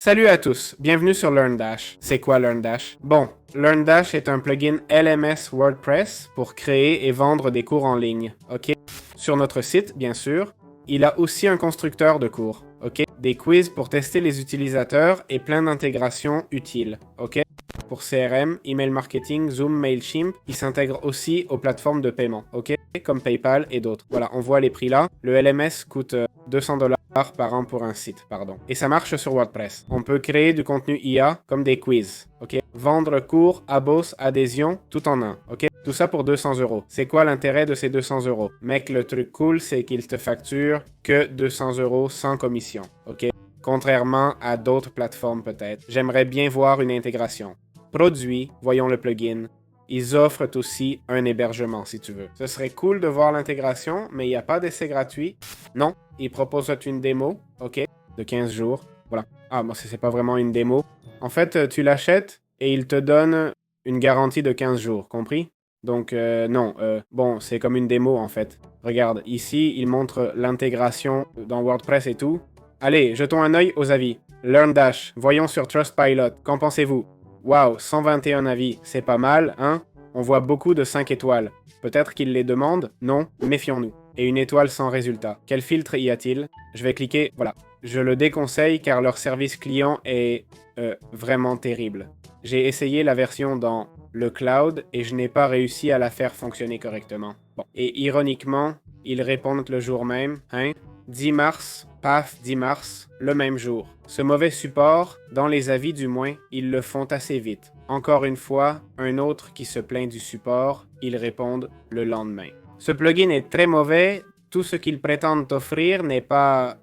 Salut à tous, bienvenue sur LearnDash. C'est quoi LearnDash? Bon, LearnDash est un plugin LMS WordPress pour créer et vendre des cours en ligne, ok? Sur notre site, bien sûr, il a aussi un constructeur de cours, ok? Des quiz pour tester les utilisateurs et plein d'intégrations utiles, ok? Pour CRM, email marketing, Zoom, Mailchimp, il s'intègre aussi aux plateformes de paiement, ok? Comme PayPal et d'autres. Voilà, on voit les prix là. Le LMS coûte 200$ par an pour un site, pardon. Et ça marche sur WordPress. On peut créer du contenu IA comme des quiz, ok? Vendre cours, abos, adhésion, tout en un, ok? Tout ça pour 200€. C'est quoi l'intérêt de ces 200€? Mec, le truc cool, c'est qu'il te facture que 200€ sans commission, ok? Contrairement à d'autres plateformes peut-être. J'aimerais bien voir une intégration. Produit, voyons le plugin. Ils offrent aussi un hébergement si tu veux. Ce serait cool de voir l'intégration, mais il n'y a pas d'essai gratuit. Non, ils proposent une démo, ok, de 15 jours. Voilà. Ah, bon, c'est pas vraiment une démo. En fait, tu l'achètes et ils te donnent une garantie de 15 jours, compris? Donc, non, bon, c'est comme une démo en fait. Regarde, ici, ils montrent l'intégration dans WordPress et tout. Allez, jetons un œil aux avis. LearnDash, voyons sur Trustpilot, qu'en pensez-vous? Waouh, 121 avis, c'est pas mal, hein? On voit beaucoup de 5 étoiles. Peut-être qu'ils les demandent? Non, méfions-nous. Et une étoile sans résultat. Quel filtre y a-t-il? Je vais cliquer, voilà. Je le déconseille car leur service client est vraiment terrible. J'ai essayé la version dans le cloud et je n'ai pas réussi à la faire fonctionner correctement. Bon. Et ironiquement, ils répondent le jour même, hein? 10 mars, paf, 10 mars, le même jour. Ce mauvais support, dans les avis du moins, ils le font assez vite. Encore une fois, un autre qui se plaint du support, ils répondent le lendemain. Ce plugin est très mauvais, tout ce qu'ils prétendent offrir n'est pas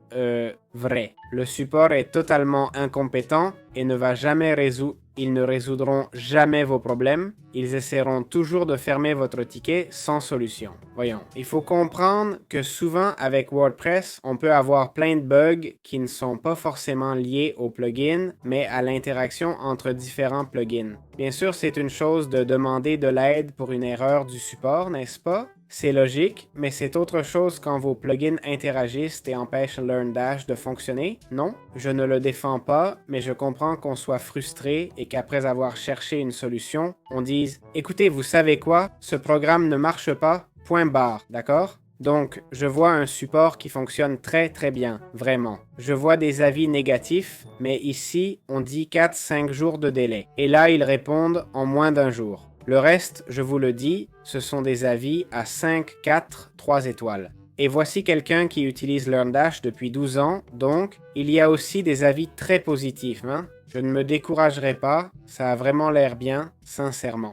vrai. Le support est totalement incompétent et ne va jamais résoudre. Ils ne résoudront jamais vos problèmes. Ils essaieront toujours de fermer votre ticket sans solution. Voyons. Il faut comprendre que souvent avec WordPress, on peut avoir plein de bugs qui ne sont pas forcément liés au plugin, mais à l'interaction entre différents plugins. Bien sûr, c'est une chose de demander de l'aide pour une erreur du support, n'est-ce pas? C'est logique, mais c'est autre chose quand vos plugins interagissent et empêchent LearnDash de fonctionner, non? Je ne le défends pas, mais je comprends qu'on soit frustré et qu'après avoir cherché une solution, on dise « Écoutez, vous savez quoi? Ce programme ne marche pas, point barre, d'accord? » Donc, je vois un support qui fonctionne très très bien, vraiment. Je vois des avis négatifs, mais ici, on dit 4-5 jours de délai. Et là, ils répondent en moins d'un jour. Le reste, je vous le dis, ce sont des avis à 5, 4, 3 étoiles. Et voici quelqu'un qui utilise LearnDash depuis 12 ans, donc il y a aussi des avis très positifs, hein? Je ne me découragerai pas, ça a vraiment l'air bien, sincèrement.